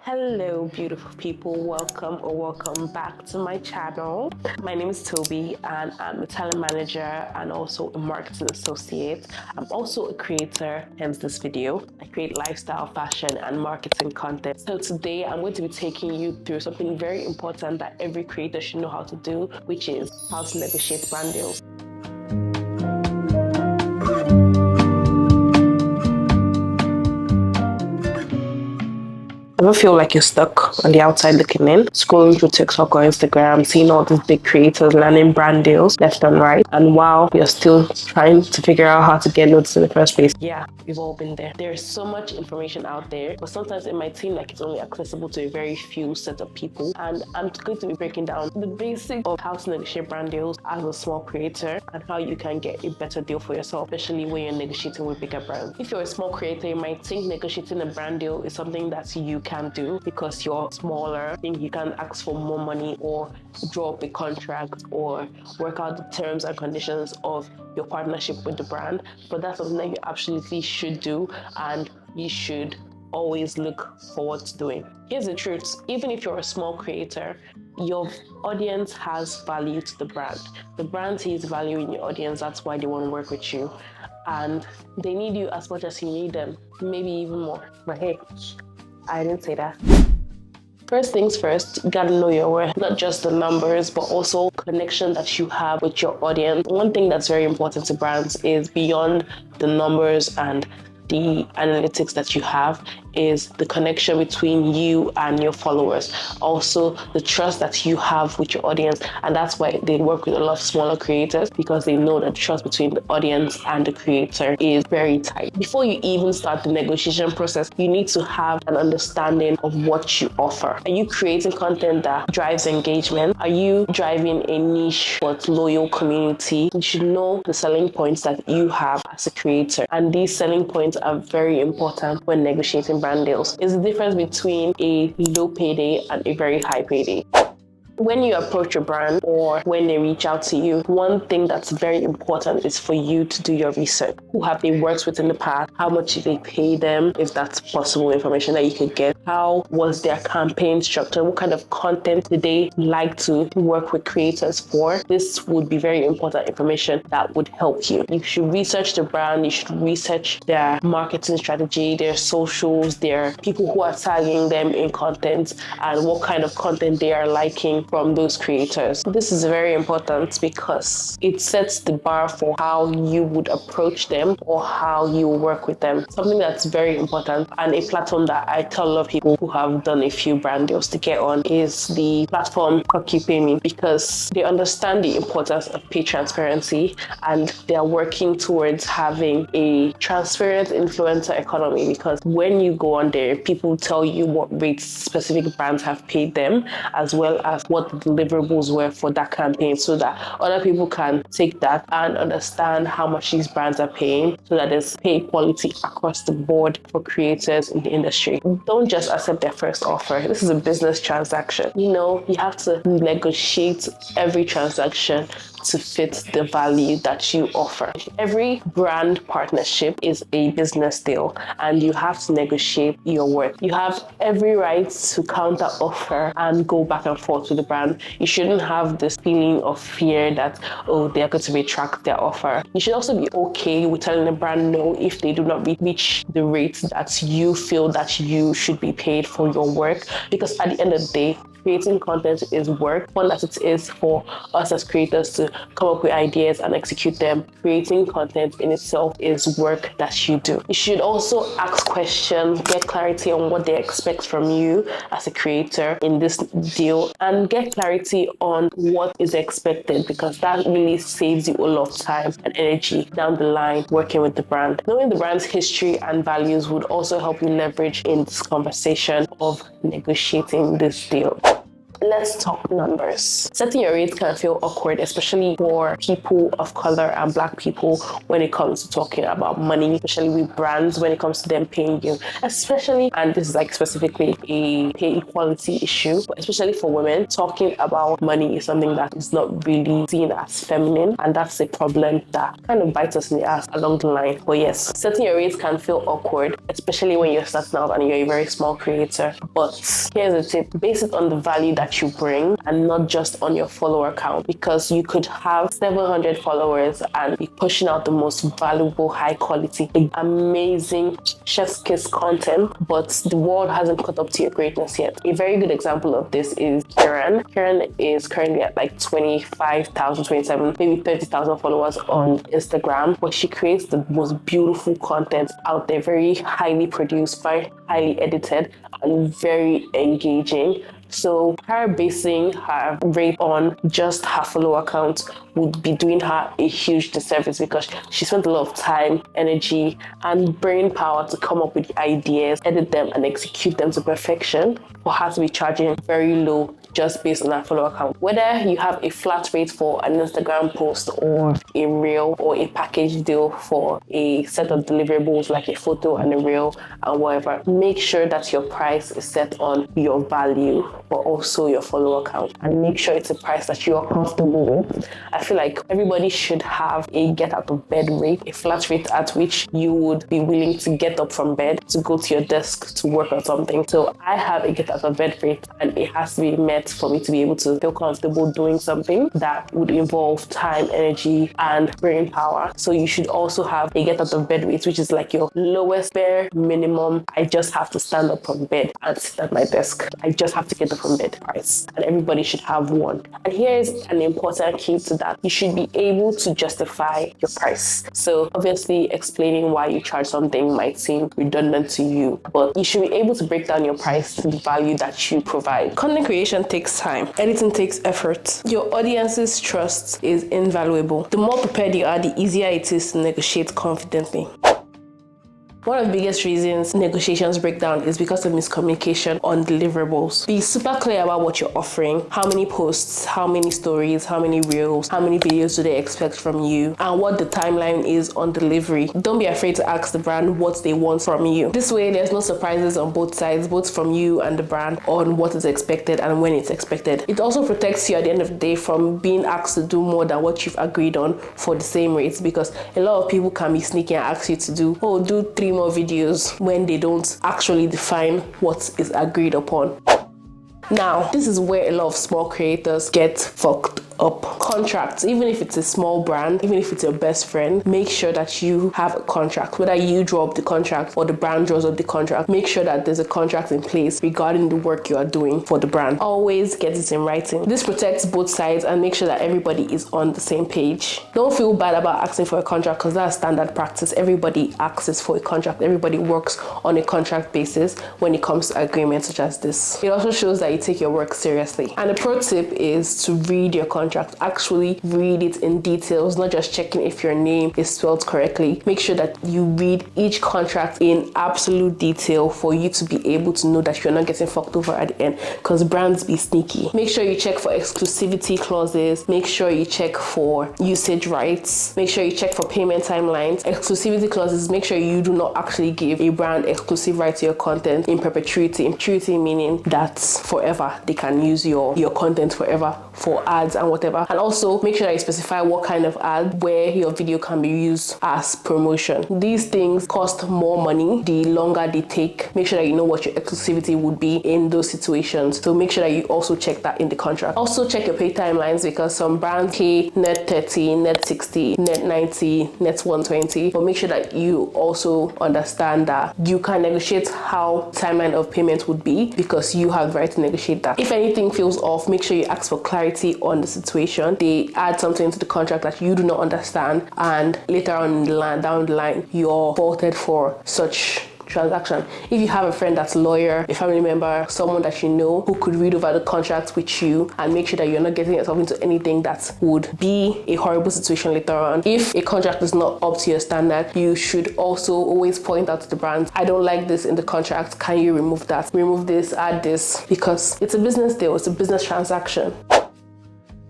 Hello, beautiful people. Welcome back to my channel. My name is Toby, and I'm a talent manager and also a marketing associate. I'm also a creator, hence this video. I create lifestyle, fashion, and marketing content. So today I'm going to be taking you through something very important that every creator should know how to do, which is how to negotiate brand deals. Ever feel like you're stuck on the outside looking in, scrolling through TikTok or Instagram, seeing all these big creators landing brand deals left and right, and while you're still trying to figure out how to get noticed in the first place? Yeah, we've all been there. There's so much information out there, but sometimes it might seem like it's only accessible to a very few set of people. And I'm going to be breaking down the basics of how to negotiate brand deals as a small creator and how you can get a better deal for yourself, especially when you're negotiating with bigger brands. If you're a small creator, you might think negotiating a brand deal is something that you can do because you're smaller. Think you can ask for more money or draw up a contract or work out the terms and conditions of your partnership with the brand, but that's something that you absolutely should do and you should always look forward to doing. Here's the truth: even if you're a small creator, your audience has value to the brand. The brand sees value in your audience, that's why they want to work with you, and they need you as much as you need them, maybe even more. But hey, I didn't say that. First things first, you gotta know your worth, not just the numbers, but also connection that you have with your audience. One thing that's very important to brands is beyond the numbers and the analytics that you have is the connection between you and your followers. Also, the trust that you have with your audience. And that's why they work with a lot of smaller creators, because they know that trust between the audience and the creator is very tight. Before you even start the negotiation process, you need to have an understanding of what you offer. Are you creating content that drives engagement? Are you driving a niche but loyal community? You should know the selling points that you have as a creator. And these selling points are very important when negotiating brand deals. It's the difference between a low payday and a very high payday. When you approach a brand or when they reach out to you, one thing that's very important is for you to do your research. Who have they worked with in the past? How much did they pay them? If that's possible information that you could get. How was their campaign structured? What kind of content did they like to work with creators for? This would be very important information that would help you. You should research the brand. You should research their marketing strategy, their socials, their people who are tagging them in content, and what kind of content they are liking from those creators. This is very important because it sets the bar for how you would approach them or how you work with them. Something that's very important, and a platform that I tell a lot of people who have done a few brand deals to get on, is the platform CookiePayMe, because they understand the importance of pay transparency and they are working towards having a transparent influencer economy, because when you go on there, people tell you what rates specific brands have paid them, as well as what the deliverables were for that campaign, so that other people can take that and understand how much these brands are paying, so that there's pay equality across the board for creators in the industry. Don't just accept their first offer. This is a business transaction. You have to negotiate every transaction to fit the value that you offer. Every brand partnership is a business deal, and you have to negotiate your worth. You have every right to counter offer and go back and forth with the brand. You shouldn't have this feeling of fear that, oh, they're going to retract their offer. You should also be okay with telling the brand no if they do not reach the rates that you feel that you should be paid for your work, because at the end of the day, creating content is work. One that it is for us as creators to come up with ideas and execute them. Creating content in itself is work that you do. You should also ask questions, get clarity on what they expect from you as a creator in this deal, and get clarity on what is expected, because that really saves you a lot of time and energy down the line working with the brand. Knowing the brand's history and values would also help you leverage in this conversation of negotiating this deal. Let's talk numbers. Setting your rates can feel awkward, especially for people of color and Black people when it comes to talking about money, especially with brands when it comes to them paying you. Especially, and this is like specifically a pay equality issue, but especially for women, talking about money is something that is not really seen as feminine, and that's a problem that kind of bites us in the ass along the line. But yes, setting your rates can feel awkward, especially when you're starting out and you're a very small creator. But here's a tip: base it on the value that you bring and not just on your follower count, because you could have 700 followers and be pushing out the most valuable, high quality, amazing chef's kiss content, but the world hasn't caught up to your greatness yet. A very good example of this is Karen. Karen is currently at like 25,000, 27, maybe 30,000 followers on Instagram, but she creates the most beautiful content out there, very highly produced, very highly edited, and very engaging. So her basing her rate on just her follower count would be doing her a huge disservice, because she spent a lot of time, energy, and brain power to come up with the ideas, edit them, and execute them to perfection, for her to be charging very low just based on her follower count. Whether you have a flat rate for an Instagram post or a reel or a package deal for a set of deliverables like a photo and a reel and whatever, make sure that your price is set on your value but also your follower count, and make sure it's a price that you are comfortable with. I feel like everybody should have a get out of bed rate, a flat rate at which you would be willing to get up from bed to go to your desk to work on something. So I have a get out of bed rate, and it has to be met for me to be able to feel comfortable doing something that would involve time, energy, and brain power. So you should also have a get out of bed rate, which is like your lowest bare minimum. I just have to stand up from bed and sit at my desk. I just have to get up from bed price, and everybody should have one. And here's an important key to that: you should be able to justify your price. So obviously, explaining why you charge something might seem redundant to you, but you should be able to break down your price to the value that you provide. Content creation takes time. Editing takes effort. Your audience's trust is invaluable. The more prepared you are, the easier it is to negotiate confidently. One of the biggest reasons negotiations break down is because of miscommunication on deliverables. Be super clear about what you're offering, how many posts, how many stories, how many reels, how many videos do they expect from you, and what the timeline is on delivery. Don't be afraid to ask the brand what they want from you. This way, there's no surprises on both sides, both from you and the brand, on what is expected and when it's expected. It also protects you at the end of the day from being asked to do more than what you've agreed on for the same rates, because a lot of people can be sneaky and ask you to do 3 more videos when they don't actually define what is agreed upon. Now, this is where a lot of small creators get fucked up. Contracts, even if it's a small brand, even if it's your best friend, make sure that you have a contract. Whether you draw up the contract or the brand draws up the contract, make sure that there's a contract in place regarding the work you are doing for the brand. Always get it in writing. This protects both sides and make sure that everybody is on the same page. Don't feel bad about asking for a contract, because that's standard practice. Everybody asks for a contract. Everybody works on a contract basis when it comes to agreements such as this. It also shows that you take your work seriously. And a pro tip is to read your contract. Actually read it in details, not just checking if your name is spelled correctly. Make sure that you read each contract in absolute detail for you to be able to know that you're not getting fucked over at the end, because brands be sneaky. Make sure you check for exclusivity clauses. Make sure you check for usage rights. Make sure you check for payment timelines. Exclusivity clauses, make sure you do not actually give a brand exclusive right to your content in perpetuity. In perpetuity meaning that forever they can use your content forever for ads and whatever. And also make sure that you specify what kind of ad, where your video can be used as promotion. These things cost more money the longer they take. Make sure that you know what your exclusivity would be in those situations. So make sure that you also check that in the contract. Also check your pay timelines, because some brands pay net 30, net 60, net 90, net 120. But make sure that you also understand that you can negotiate how timeline of payment would be, because you have the right to negotiate that. If anything feels off, make sure you ask for clarity on the situation. They add something to the contract that you do not understand, and later on down the line, you're faulted for such transaction. If you have a friend that's a lawyer, a family member, someone that you know who could read over the contract with you and make sure that you're not getting yourself into anything that would be a horrible situation later on. If a contract is not up to your standard, you should also always point out to the brands, I don't like this in the contract, can you remove that? Remove this, add this, because it's a business deal, it's a business transaction.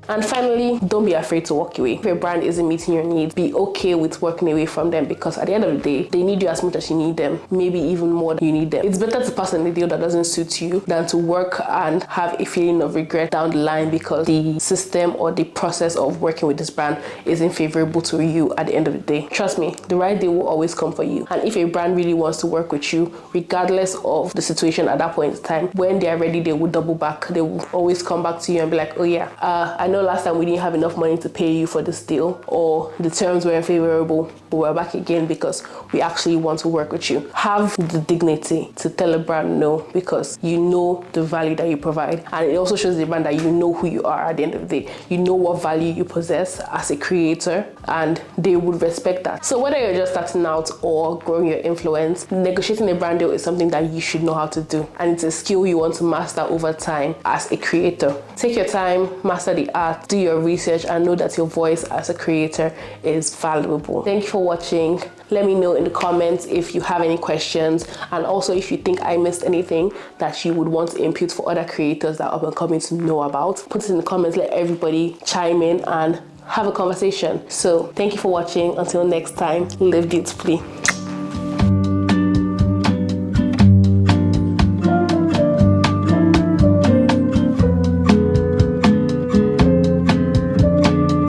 And finally, don't be afraid to walk away. If your brand isn't meeting your needs, be okay with walking away from them, because at the end of the day, they need you as much as you need them, maybe even more than you need them. It's better to pass on a deal that doesn't suit you than to work and have a feeling of regret down the line because the system or the process of working with this brand isn't favorable to you at the end of the day. Trust me, the right deal will always come for you. And if a brand really wants to work with you, regardless of the situation at that point in time, when they are ready, they will double back. They will always come back to you and be like, oh yeah, I know last time we didn't have enough money to pay you for this deal, or the terms weren't favorable, but we're back again because we actually want to work with you. Have the dignity to tell a brand no, because you know the value that you provide, and it also shows the brand that you know who you are at the end of the day. You know what value you possess as a creator, and they would respect that. So whether you're just starting out or growing your influence, negotiating a brand deal is something that you should know how to do, and it's a skill you want to master over time as a creator. Take your time, master the art, do your research, and know that your voice as a creator is valuable. Thank you for watching. Let me know in the comments if you have any questions, and also if you think I missed anything that you would want to input for other creators that are coming to know about. Put it in the comments, let everybody chime in and have a conversation. So thank you for watching. Until next time, live beautifully.